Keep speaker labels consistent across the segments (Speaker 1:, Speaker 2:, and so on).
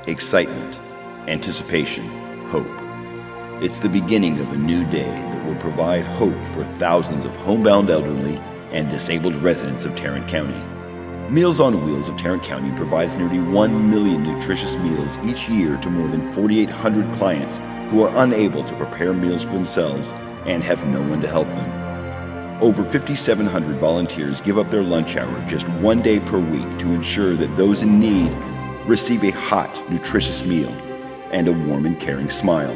Speaker 1: excitement, anticipation, hope. It's the beginning of a new day that will provide hope for thousands of homebound elderly and disabled residents of Tarrant County. Meals on Wheels of Tarrant County provides nearly 1 million nutritious meals each year to more than 4,800 clients who are unable to prepare meals for themselves and have no one to help them. Over 5,700 volunteers give up their lunch hour just one day per week to ensure that those in need receive a hot, nutritious meal and a warm and caring smile.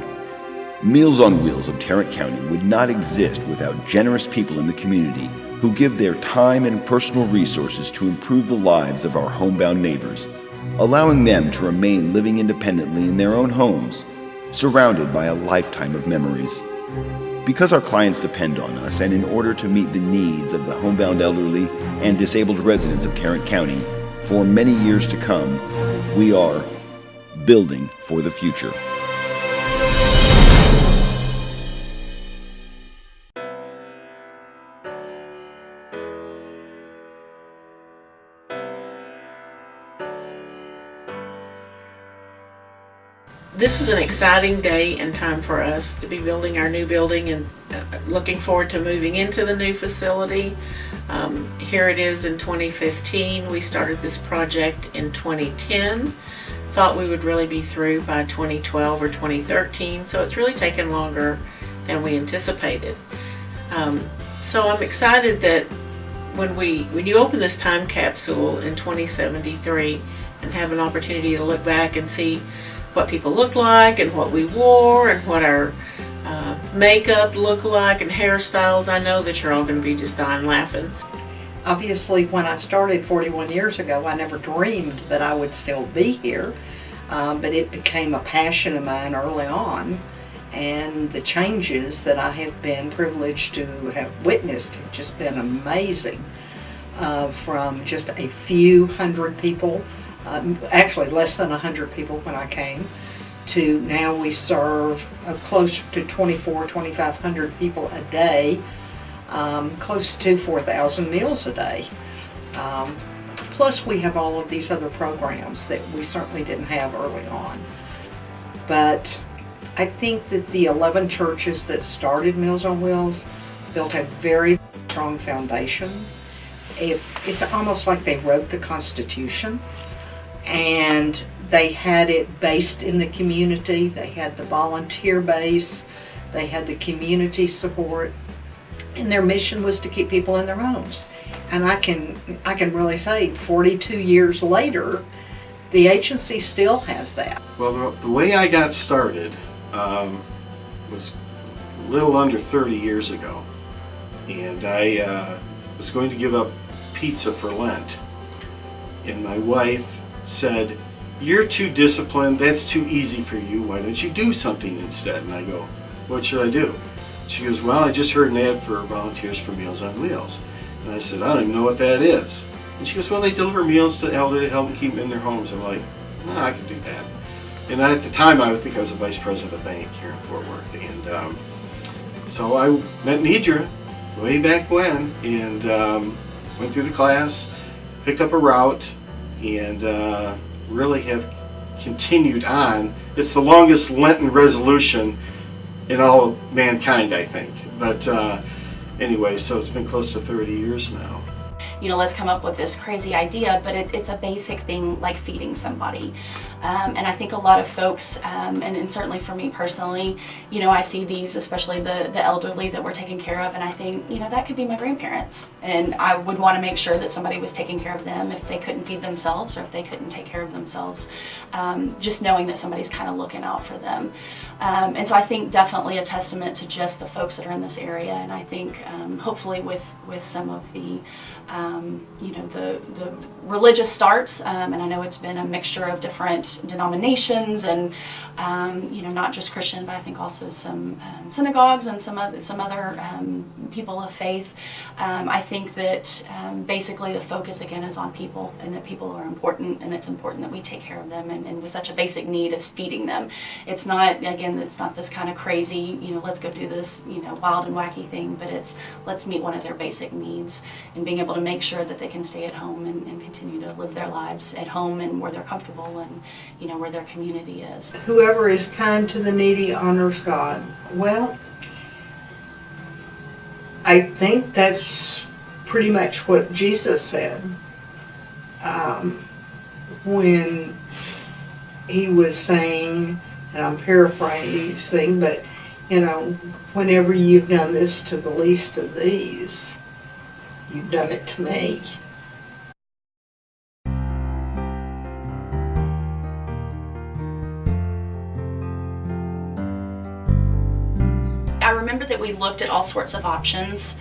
Speaker 1: Meals on Wheels of Tarrant County would not exist without generous people in the community who give their time and personal resources to improve the lives of our homebound neighbors, allowing them to remain living independently in their own homes, surrounded by a lifetime of memories. Because our clients depend on us, and in order to meet the needs of the homebound elderly and disabled residents of Tarrant County for many years to come, we are building for the future.
Speaker 2: This is an exciting day and time for us to be building our new building and looking forward to moving into the new facility. Here it is in 2015. We started this project in 2010. Thought we would really be through by 2012 or 2013, so it's really taken longer than we anticipated. So I'm excited that when you open this time capsule in 2073 and have an opportunity to look back and see what people looked like and what we wore and what our makeup looked like and hairstyles, I know that you're all going to be just dying laughing.
Speaker 3: Obviously, when I started 41 years ago, I never dreamed that I would still be here, but it became a passion of mine early on, and the changes that I have been privileged to have witnessed have just been amazing. From just a few hundred people, actually less than 100 people when I came, to now we serve close to 2,500 people a day, close to 4,000 meals a day. Plus we have all of these other programs that we certainly didn't have early on. But I think that the 11 churches that started Meals on Wheels built a very strong foundation. It's almost like they wrote the Constitution, and they had it based in the community. They had the volunteer base, they had the community support, and their mission was to keep people in their homes. And I can really say 42 years later, the agency still has that.
Speaker 4: Well, the way I got started was a little under 30 years ago, and I was going to give up pizza for Lent, and my wife said, "You're too disciplined, that's too easy for you, why don't you do something instead?" And I go, "What should I do?" She goes, "Well, I just heard an ad for volunteers for Meals on Wheels." And I said, "I don't even know what that is." And she goes, "Well, they deliver meals to the elderly to help them keep them in their homes." I'm like, "No, I can do that." And at the time, I think I was the vice president of a bank here in Fort Worth. And so I met Nidra way back when, and went through the class, picked up a route, and really have continued on. It's the longest Lenten resolution in all of mankind, I think. But anyway, so it's been close to 30 years now.
Speaker 5: You know, let's come up with this crazy idea, but it's a basic thing like feeding somebody. And I think a lot of folks, and certainly for me personally, you know, I see these, especially the elderly that we're taking care of, and I think, you know, that could be my grandparents. And I would want to make sure that somebody was taking care of them if they couldn't feed themselves or if they couldn't take care of themselves. Just knowing that somebody's kind of looking out for them. And so I think definitely a testament to just the folks that are in this area, and I think hopefully with some of the you know, the religious starts, and I know it's been a mixture of different denominations, and you know, not just Christian, but I think also some synagogues and some other people of faith. I think that basically the focus again is on people, and that people are important, and it's important that we take care of them, and with such a basic need as feeding them. It's not, again, it's not this kind of crazy, let's go do this, wild and wacky thing, but it's let's meet one of their basic needs, and being able to make sure that they can stay at home and continue to live their lives at home and where they're comfortable and where their community is.
Speaker 3: Whoever is kind to the needy honors God. Well, I think that's pretty much what Jesus said when he was saying, and I'm paraphrasing, but whenever you've done this to the least of these, you've done it to me.
Speaker 5: I remember that we looked at all sorts of options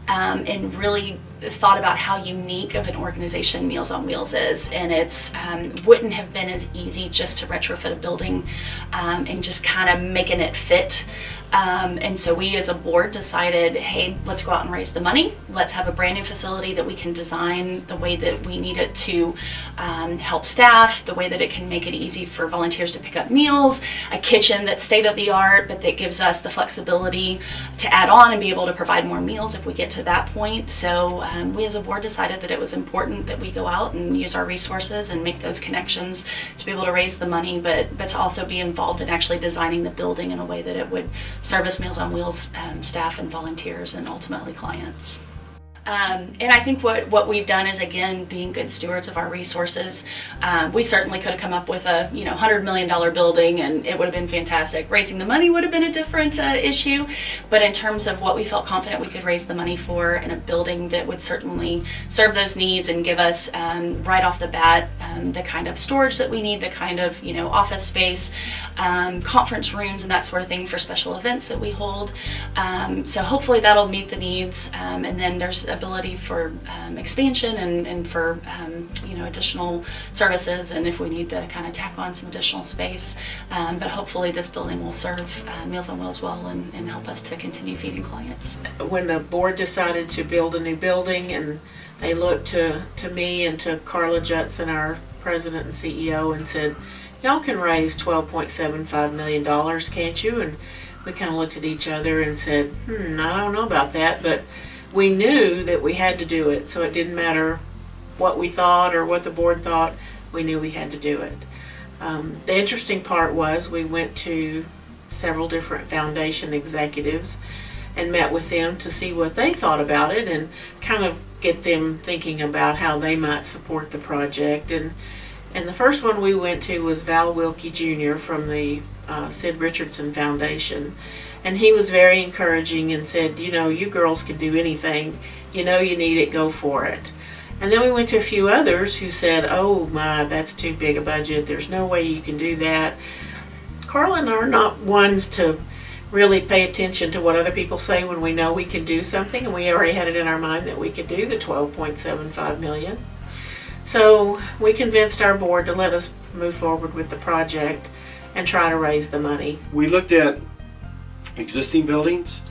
Speaker 5: and really thought about how unique of an organization Meals on Wheels is, and it's wouldn't have been as easy just to retrofit a building and just kind of making it fit. And so we as a board decided, hey, let's go out and raise the money. Let's have a brand new facility that we can design the way that we need it to help staff, the way that it can make it easy for volunteers to pick up meals, a kitchen that's state of the art, but that gives us the flexibility to add on and be able to provide more meals if we get to that point. So we as a board decided that it was important that we go out and use our resources and make those connections to be able to raise the money, but to also be involved in actually designing the building in a way that it would service Meals on Wheels staff and volunteers and ultimately clients. And I think what we've done is, again, being good stewards of our resources. We certainly could have come up with a $100 million building, and it would have been fantastic. Raising the money would have been a different issue, but in terms of what we felt confident we could raise the money for in a building that would certainly serve those needs and give us right off the bat the kind of storage that we need, the kind of office space, conference rooms, and that sort of thing for special events that we hold. So hopefully that'll meet the needs, and then there's ability for expansion and for additional services, and if we need to kind of tack on some additional space, but hopefully this building will serve Meals on Wheels well and help us to continue feeding clients.
Speaker 2: When the board decided to build a new building, and they looked to me and to Carla Judson, our president and CEO, and said, y'all can raise $12.75 million, can't you? And we kind of looked at each other and said, I don't know about that, but we knew that we had to do it, so it didn't matter what we thought or what the board thought. We knew we had to do it. The interesting part was we went to several different foundation executives and met with them to see what they thought about it and kind of get them thinking about how they might support the project. And the first one we went to was Val Wilkie Jr. from the Sid Richardson Foundation. And he was very encouraging and said, you girls can do anything. You need it, go for it. And then we went to a few others who said, oh my, that's too big a budget. There's no way you can do that. Carla and I are not ones to really pay attention to what other people say when we know we can do something, and we already had it in our mind that we could do the $12.75 million. So we convinced our board to let us move forward with the project and try to raise the money.
Speaker 4: We looked at existing buildings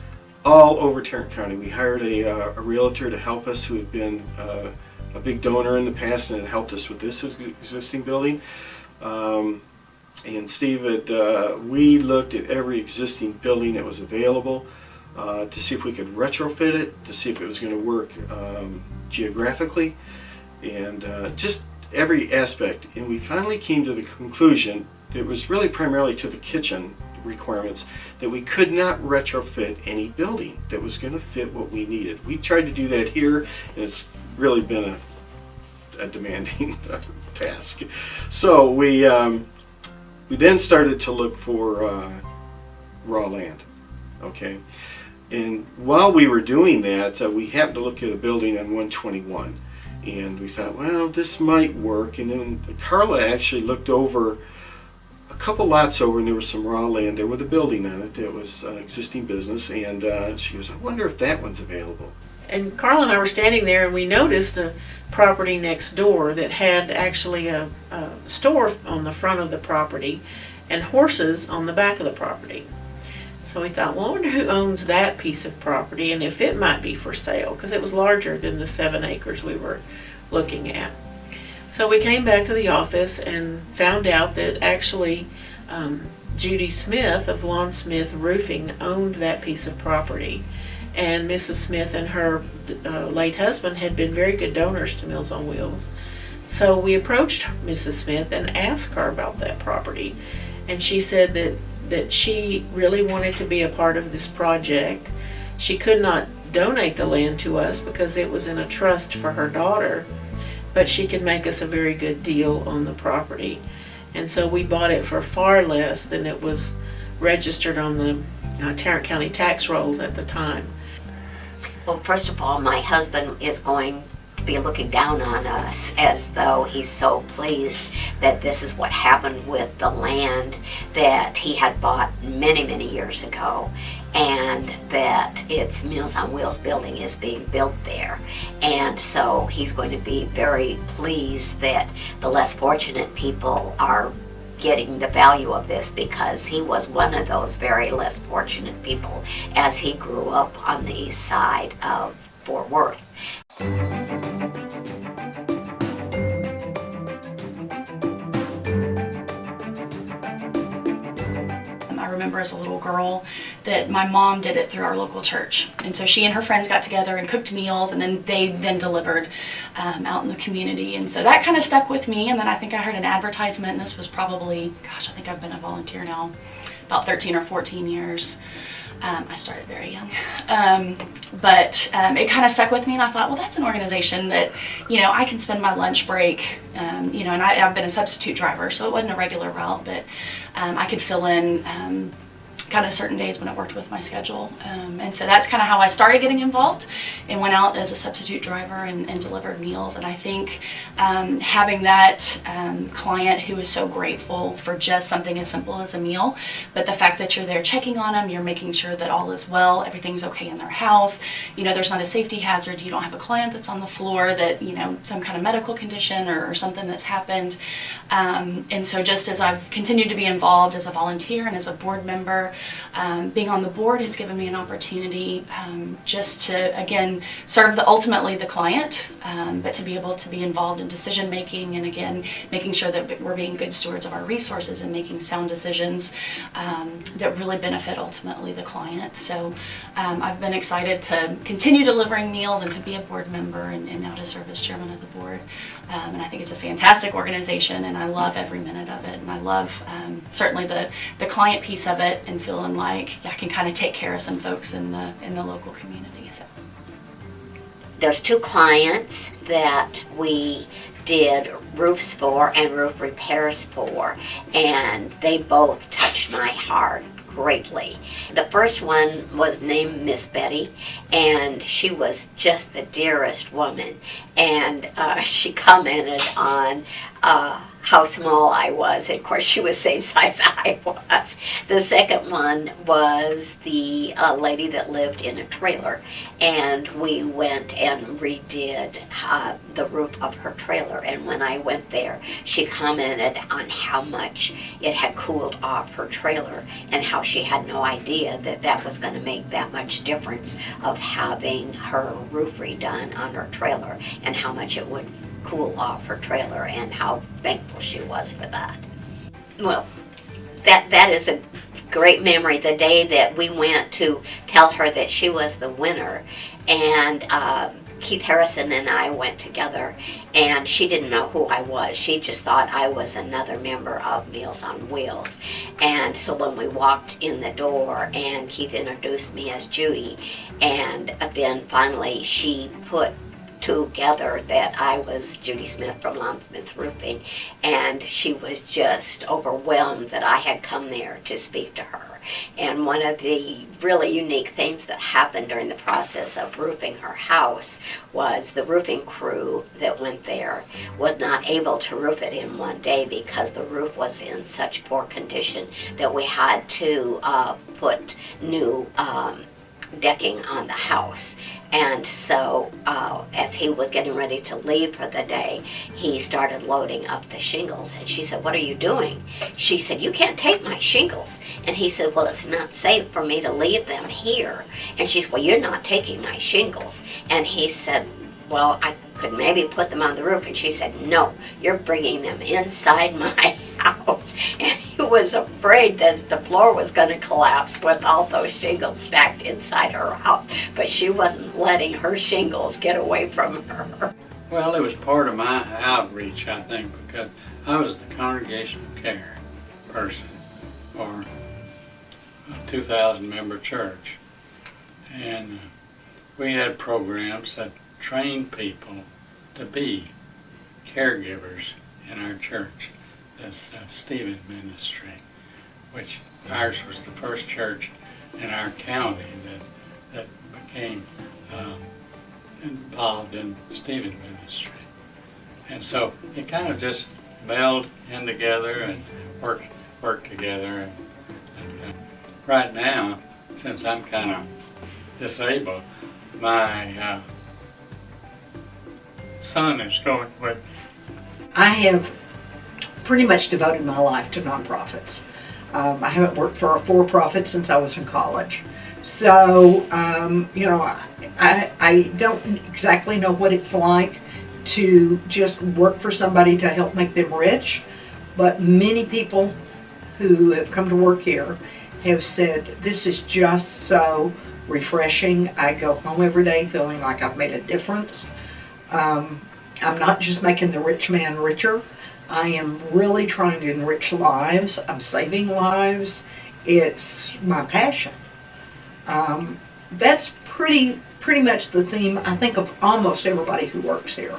Speaker 4: all over Tarrant County. We hired a realtor to help us who had been a big donor in the past and had helped us with this existing building. And Steve, we looked at every existing building that was available to see if we could retrofit it, to see if it was going to work geographically, and just every aspect. And we finally came to the conclusion, it was really primarily to the kitchen requirements, that we could not retrofit any building that was going to fit what we needed. We tried to do that here, and it's really been a demanding task. So we then started to look for raw land. Okay, and while we were doing that, we happened to look at a building on 121, and we thought, well, this might work. And then Carla actually looked over a couple lots over, and there was some raw land there with a building on it that was existing business, and she goes, I wonder if that one's available.
Speaker 2: And Carla and I were standing there, and we noticed a property next door that had actually a store on the front of the property and horses on the back of the property. So we thought, well, I wonder who owns that piece of property and if it might be for sale, because it was larger than the 7 acres we were looking at. So we came back to the office and found out that actually Judy Smith of Lawn Smith Roofing owned that piece of property. And Mrs. Smith and her late husband had been very good donors to Meals on Wheels. So we approached Mrs. Smith and asked her about that property. And she said that she really wanted to be a part of this project. She could not donate the land to us because it was in a trust for her daughter, but she could make us a very good deal on the property. And so we bought it for far less than it was registered on the Tarrant County tax rolls at the time.
Speaker 6: Well, first of all, my husband is going to be looking down on us as though he's so pleased that this is what happened with the land that he had bought many, many years ago, and that its Meals on Wheels building is being built there. And so he's going to be very pleased that the less fortunate people are getting the value of this, because he was one of those very less fortunate people as he grew up on the east side of Fort Worth.
Speaker 5: I remember as a little girl that my mom did it through our local church, and so she and her friends got together and cooked meals, and then they delivered out in the community, and so that kind of stuck with me. And then I think I heard an advertisement, and this was probably, gosh, I think I've been a volunteer now about 13 or 14 years. I started very young, but it kind of stuck with me, and I thought, well, that's an organization that, you know, I can spend my lunch break, you know, and I've been a substitute driver, so it wasn't a regular route, but I could fill in kind of certain days when it worked with my schedule. And so that's kind of how I started getting involved and went out as a substitute driver and delivered meals. And I think having that client who is so grateful for just something as simple as a meal, but the fact that you're there checking on them, you're making sure that all is well, everything's okay in their house, you know, there's not a safety hazard, you don't have a client that's on the floor that, you know, some kind of medical condition or something that's happened. And so just as I've continued to be involved as a volunteer and as a board member, being on the board has given me an opportunity just to, again, serve ultimately the client, but to be able to be involved in decision making, and again, making sure that we're being good stewards of our resources and making sound decisions that really benefit ultimately the client. So I've been excited to continue delivering meals and to be a board member and now to serve as chairman of the board. And I think it's a fantastic organization, and I love every minute of it. And I love certainly the client piece of it, and feeling like I can kind of take care of some folks in the local community. So
Speaker 6: There's 2 clients that we did roofs for and roof repairs for, and they both touched my heart greatly. The first one was named Miss Betty, and she was just the dearest woman, and she commented on how small I was, and of course she was same size I was. The second one was the lady that lived in a trailer, and we went and redid the roof of her trailer, and when I went there, she commented on how much it had cooled off her trailer, and how she had no idea that that was going to make that much difference of having her roof redone on her trailer, and how much it would cool off her trailer, and how thankful she was for that. Well, that is a great memory. The day that we went to tell her that she was the winner, and Keith Harrison and I went together, and she didn't know who I was. She just thought I was another member of Meals on Wheels. And so when we walked in the door, and Keith introduced me as Judy, and then finally she put together that I was Judy Smith from Lawn Smith Roofing, and she was just overwhelmed that I had come there to speak to her. And one of the really unique things that happened during the process of roofing her house was the roofing crew that went there was not able to roof it in one day because the roof was in such poor condition that we had to put new decking on the house. And so as he was getting ready to leave for the day, he started loading up the shingles. And she said, "What are you doing?" She said, "You can't take my shingles." And he said, "Well, it's not safe for me to leave them here." And she said, "Well, you're not taking my shingles." And he said, "Well, I could maybe put them on the roof." And she said, "No, you're bringing them inside my house." And he was afraid that the floor was going to collapse with all those shingles stacked inside her house. But she wasn't letting her shingles get away from her.
Speaker 7: Well, it was part of my outreach, I think, because I was the congregational care person for a 2,000 member church. And we had programs that trained people to be caregivers in our church. This Stephen ministry, which ours was the first church in our county that became involved in Stephen ministry. And so it kind of just melded in together and worked together. And right now, since I'm kind of disabled, my son is going with.
Speaker 3: I have pretty much devoted my life to nonprofits. I haven't worked for a for-profit since I was in college. So, you know, I don't exactly know what it's like to just work for somebody to help make them rich, but many people who have come to work here have said, this is just so refreshing. I go home every day feeling like I've made a difference. I'm not just making the rich man richer. I am really trying to enrich lives. I'm saving lives. It's my passion. That's pretty much the theme, I think, of almost everybody who works here.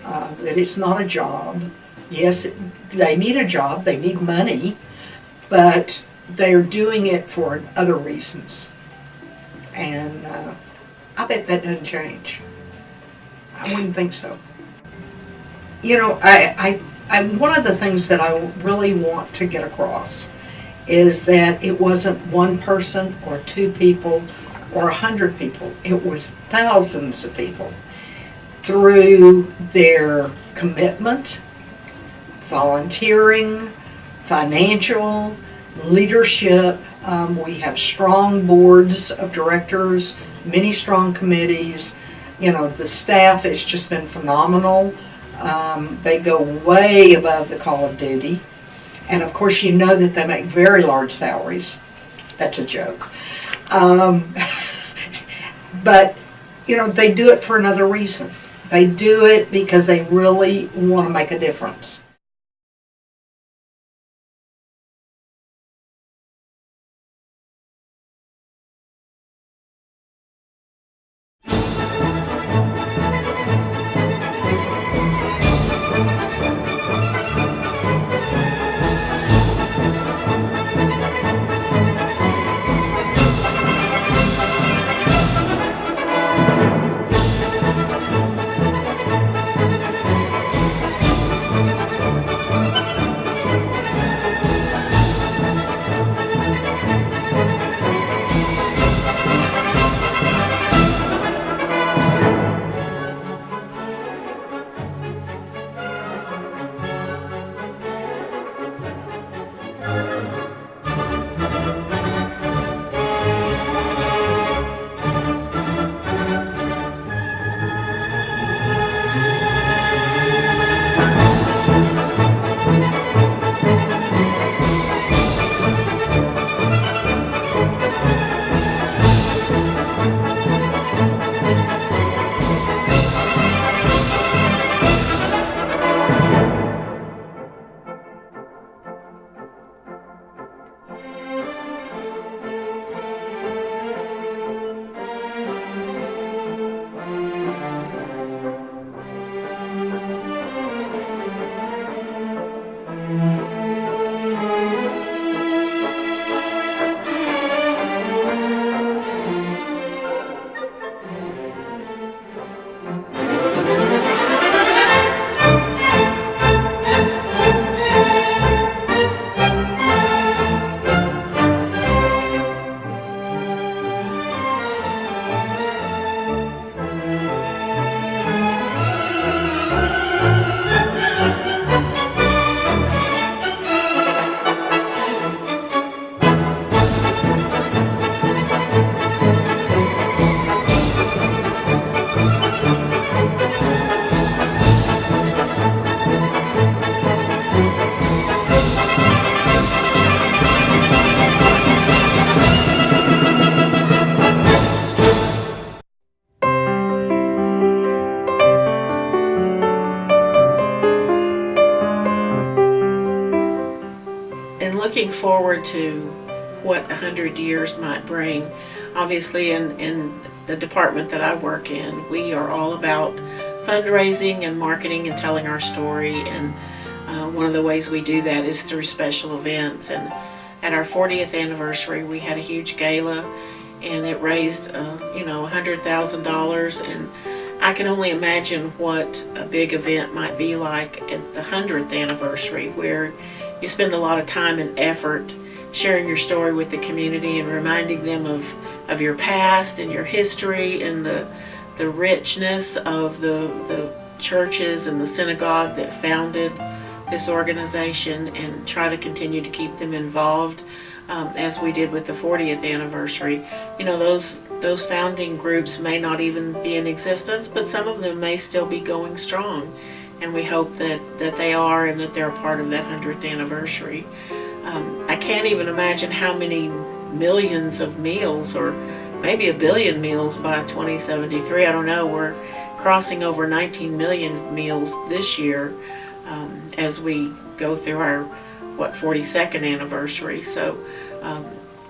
Speaker 3: That it's not a job. Yes, they need a job, they need money, but they're doing it for other reasons. And I bet that doesn't change. I wouldn't think so. You know, one of the things that I really want to get across is that it wasn't one person or two people or 100 people. It was thousands of people through their commitment, volunteering, financial, leadership. We have strong boards of directors, many strong committees. You know, the staff has just been phenomenal. They go way above the call of duty. And of course, you know that they make very large salaries. That's a joke. But, you know, they do it for another reason. They do it because they really want to make a difference.
Speaker 2: looking forward to what 100 years might bring. Obviously, in the department that I work in, we are all about fundraising and marketing and telling our story, and one of the ways we do that is through special events. And at our 40th anniversary, we had a huge gala, and it raised $100,000, and I can only imagine what a big event might be like at the 100th anniversary, where you spend a lot of time and effort sharing your story with the community and reminding them of your past and your history and the richness of the churches and the synagogue that founded this organization, and try to continue to keep them involved, as we did with the 40th anniversary. Those founding groups may not even be in existence, but some of them may still be going strong, and we hope that they are, and that they're a part of that 100th anniversary. I can't even imagine how many millions of meals, or maybe 1 billion meals by 2073. I don't know. We're crossing over 19 million meals this year, as we go through our 42nd anniversary. So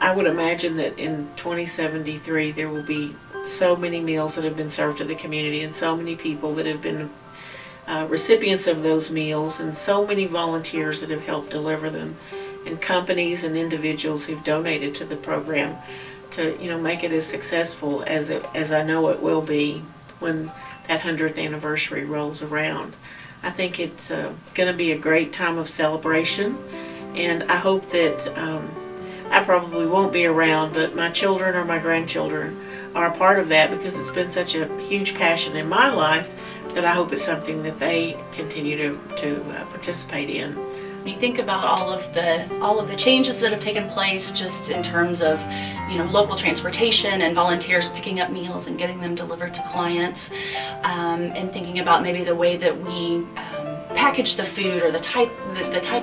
Speaker 2: I would imagine that in 2073 there will be so many meals that have been served to the community, and so many people that have been recipients of those meals, and so many volunteers that have helped deliver them, and companies and individuals who've donated to the program to make it as successful as I know it will be when that 100th anniversary rolls around. I think it's going to be a great time of celebration, and I hope that I probably won't be around, but my children or my grandchildren are a part of that, because it's been such a huge passion in my life that I hope it's something that they continue to participate in.
Speaker 5: You think about all of the changes that have taken place, just in terms of local transportation and volunteers picking up meals and getting them delivered to clients, and thinking about maybe the way that we package the food, or the type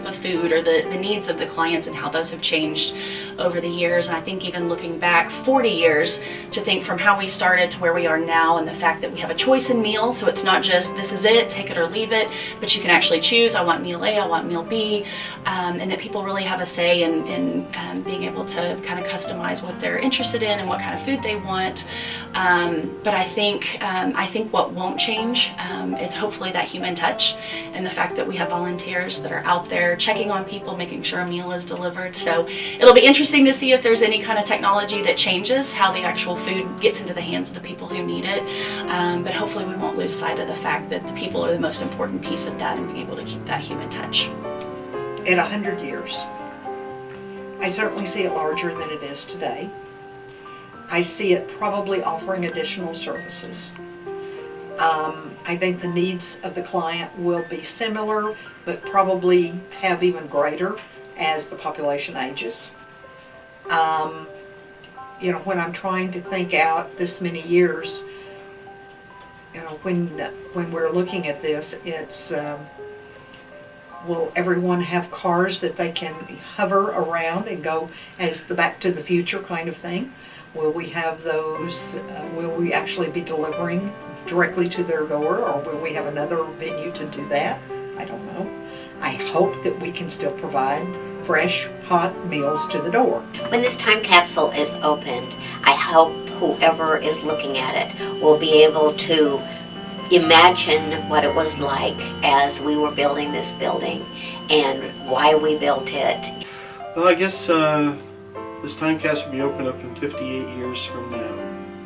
Speaker 5: of food, or the needs of the clients, and how those have changed over the years. And I think even looking back 40 years, to think from how we started to where we are now, and the fact that we have a choice in meals, so it's not just this is it, take it or leave it, but you can actually choose, I want meal A, I want meal B, and that people really have a say in being able to kind of customize what they're interested in and what kind of food they want. But I think what won't change is hopefully that human touch, and the fact that we have volunteers that are out there checking on people, making sure a meal is delivered. So it'll be interesting to see if there's any kind of technology that changes how the actual food gets into the hands of the people who need it. But hopefully we won't lose sight of the fact that the people are the most important piece of that, and being able to keep that human touch.
Speaker 3: In 100 years, I certainly see it larger than it is today. I see it probably offering additional services. I think the needs of the client will be similar, but probably have even greater as the population ages. When I'm trying to think out this many years, when we're looking at this, it's will everyone have cars that they can hover around and go as the Back to the Future kind of thing? Will we have those, will we actually be delivering directly to their door, or will we have another venue to do that? I don't know. I hope that we can still provide fresh, hot meals to the door.
Speaker 6: When this time capsule is opened, I hope whoever is looking at it will be able to imagine what it was like as we were building this building and why we built it.
Speaker 4: Well, I guess this time capsule will be open up in 58 years from now,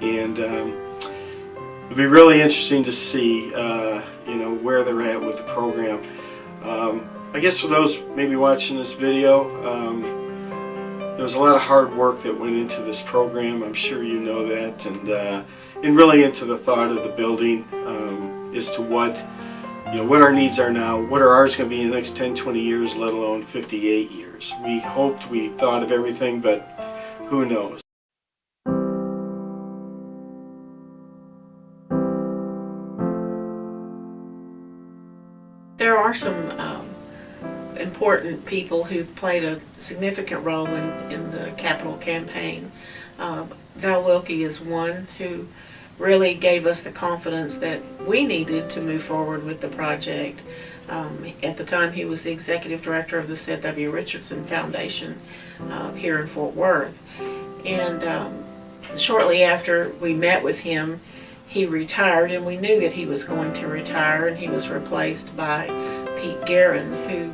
Speaker 4: and it'll be really interesting to see where they're at with the program. I guess for those maybe watching this video, there was a lot of hard work that went into this program. I'm sure you know that, and really into the thought of the building as to what our needs are now, what are ours going to be in the next 10, 20 years, let alone 58 years. We hoped, we thought of everything, but who knows?
Speaker 2: There are some important people who played a significant role in the capital campaign. Val Wilkie is one who really gave us the confidence that we needed to move forward with the project. At the time, he was the executive director of the Sid W. Richardson Foundation here in Fort Worth. And shortly after we met with him, he retired, and we knew that he was going to retire, and he was replaced by Pete Guerin, who,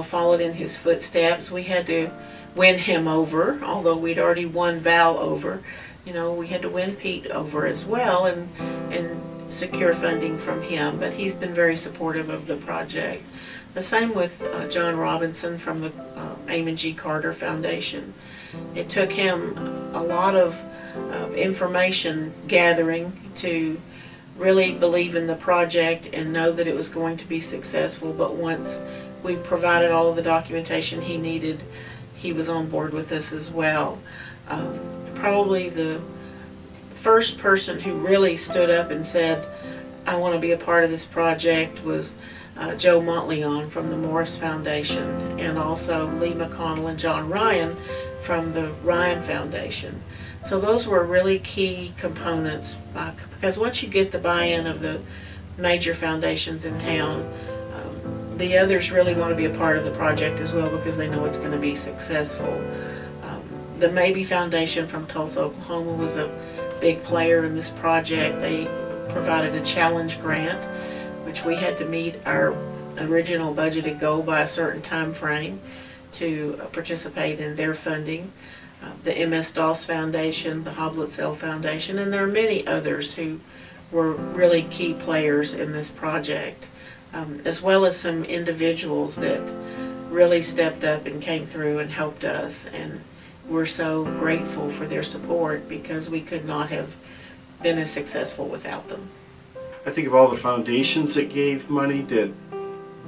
Speaker 2: followed in his footsteps. We had to win him over, although we'd already won Val over. We had to win Pete over as well and secure funding from him, but he's been very supportive of the project. The same with John Robinson from the Amon G. Carter Foundation. It took him a lot of information gathering to really believe in the project and know that it was going to be successful, but once we provided all of the documentation he needed, he was on board with us as well. Probably the first person who really stood up and said, I want to be a part of this project was Joe Montleon from the Morris Foundation, and also Lee McConnell and John Ryan from the Ryan Foundation. So those were really key components, because once you get the buy-in of the major foundations in town, the others really want to be a part of the project as well because they know it's going to be successful. The Maybe Foundation from Tulsa, Oklahoma was a big player in this project. They provided a challenge grant, which we had to meet our original budgeted goal by a certain time frame to participate in their funding. The MS-DOS Foundation, the Hoblet Foundation, and there are many others who were really key players in this project, as well as some individuals that really stepped up and came through and helped us, and we're so grateful for their support because we could not have been as successful without them.
Speaker 4: I think of all the foundations that gave money, that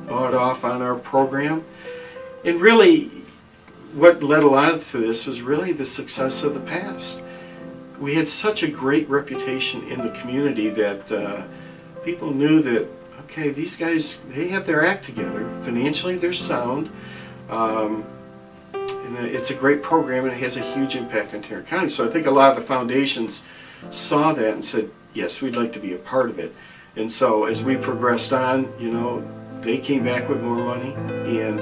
Speaker 4: bought off on our program, and really what led a lot to this was really the success of the past. We had such a great reputation in the community that people knew that, okay, these guys, they have their act together. Financially, they're sound. And it's a great program, and it has a huge impact on Tarrant County. So I think a lot of the foundations saw that and said, yes, we'd like to be a part of it. And so as we progressed on, they came back with more money. And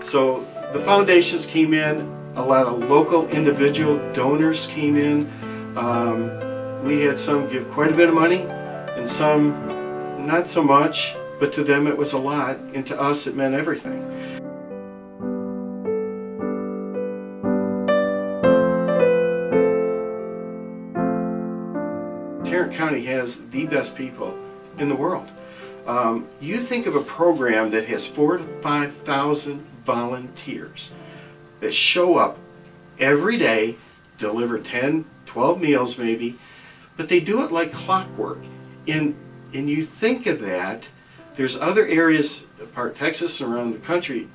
Speaker 4: so the foundations came in, a lot of local individual donors came in. We had some give quite a bit of money, and some not so much, but to them it was a lot, and to us it meant everything. Tarrant County has the best people in the world. You think of a program that has 4,000 to 5,000 volunteers that show up every day, deliver 10, 12 meals maybe, but they do it like clockwork. And you think of that, there's other areas, apart Texas and around the country,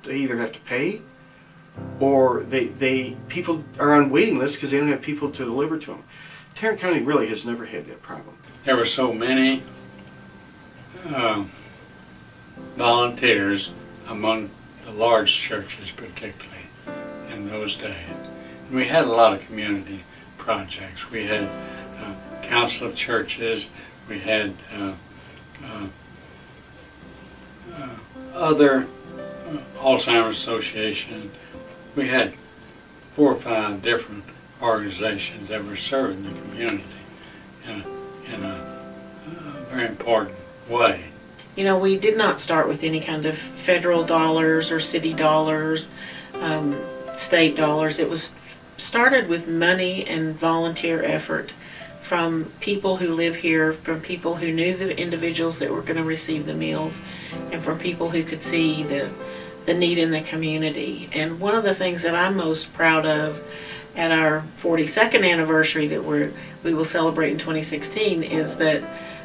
Speaker 4: they either have to pay or people are on waiting lists because they don't have people to deliver to them. Tarrant County really has never had that problem.
Speaker 7: There were so many volunteers among the large churches, particularly in those days. And we had a lot of community projects. We had Council of Churches, we had other Alzheimer's Association. We had 4 or 5 different organizations that were serving the community in a very important way.
Speaker 2: We did not start with any kind of federal dollars or city dollars, state dollars. It was started with money and volunteer effort from people who live here, from people who knew the individuals that were going to receive the meals, and from people who could see the need in the community. And one of the things that I'm most proud of at our 42nd anniversary that we will celebrate in 2016 is that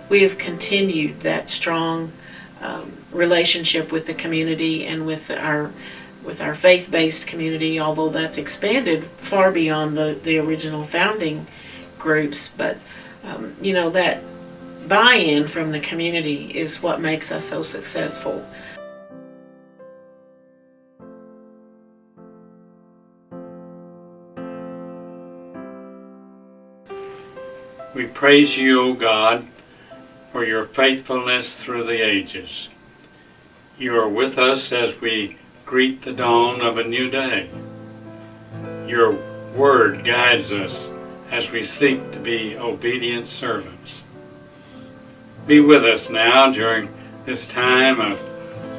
Speaker 2: we have continued that strong relationship with the community and with our faith-based community, although that's expanded far beyond the original founding groups. But that buy-in from the community is what makes us so successful.
Speaker 7: We praise you, O God, for your faithfulness through the ages. You are with us as we greet the dawn of a new day. Your word guides us as we seek to be obedient servants. Be with us now during this time of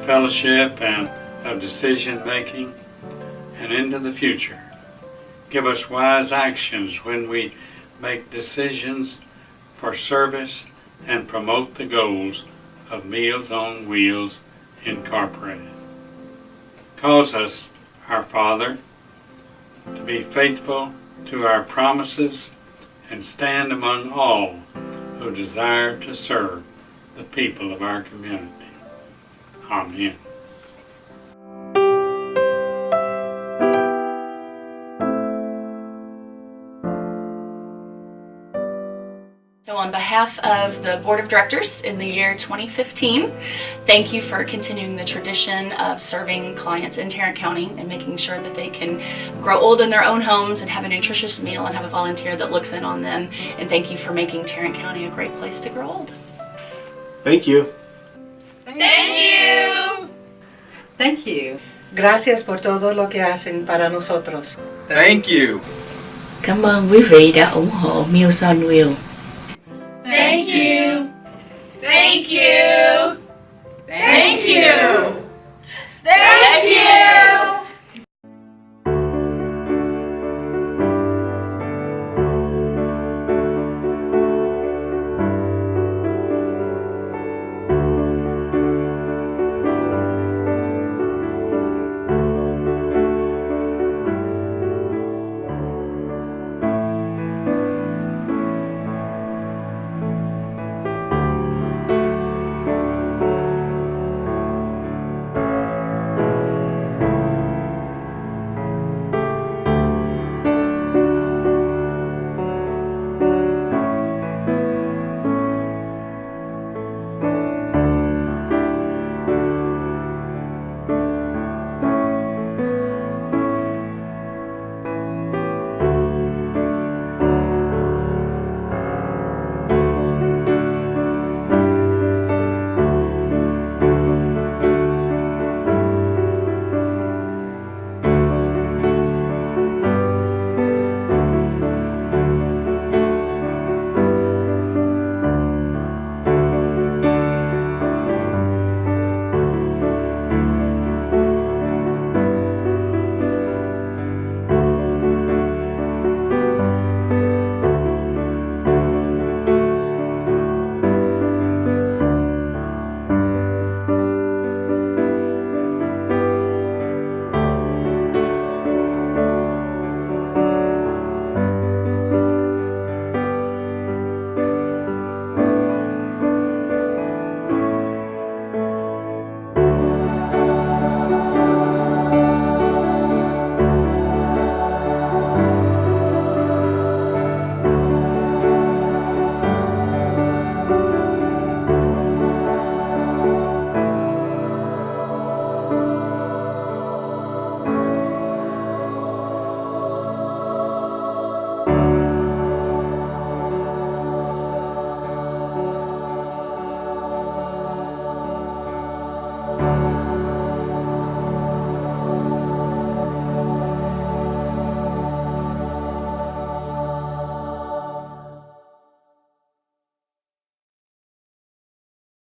Speaker 7: fellowship and of decision making and into the future. Give us wise actions when we make decisions for service and promote the goals of Meals on Wheels Incorporated. Cause us, our Father, to be faithful to our promises and stand among all who desire to serve the people of our community. Amen.
Speaker 5: So on behalf of the Board of Directors in the year 2015, thank you for continuing the tradition of serving clients in Tarrant County and making sure that they can grow old in their own homes and have a nutritious meal and have a volunteer that looks in on them. And thank you for making Tarrant County a great place to grow old.
Speaker 4: Thank you.
Speaker 5: Thank you!
Speaker 8: Thank you. Gracias por todo lo que hacen para nosotros.
Speaker 9: Thank you.
Speaker 10: Cảm ơn quý vị đã ủng hộ Meals on Wheels.
Speaker 2: Thank you. Thank you. Thank you. Thank you.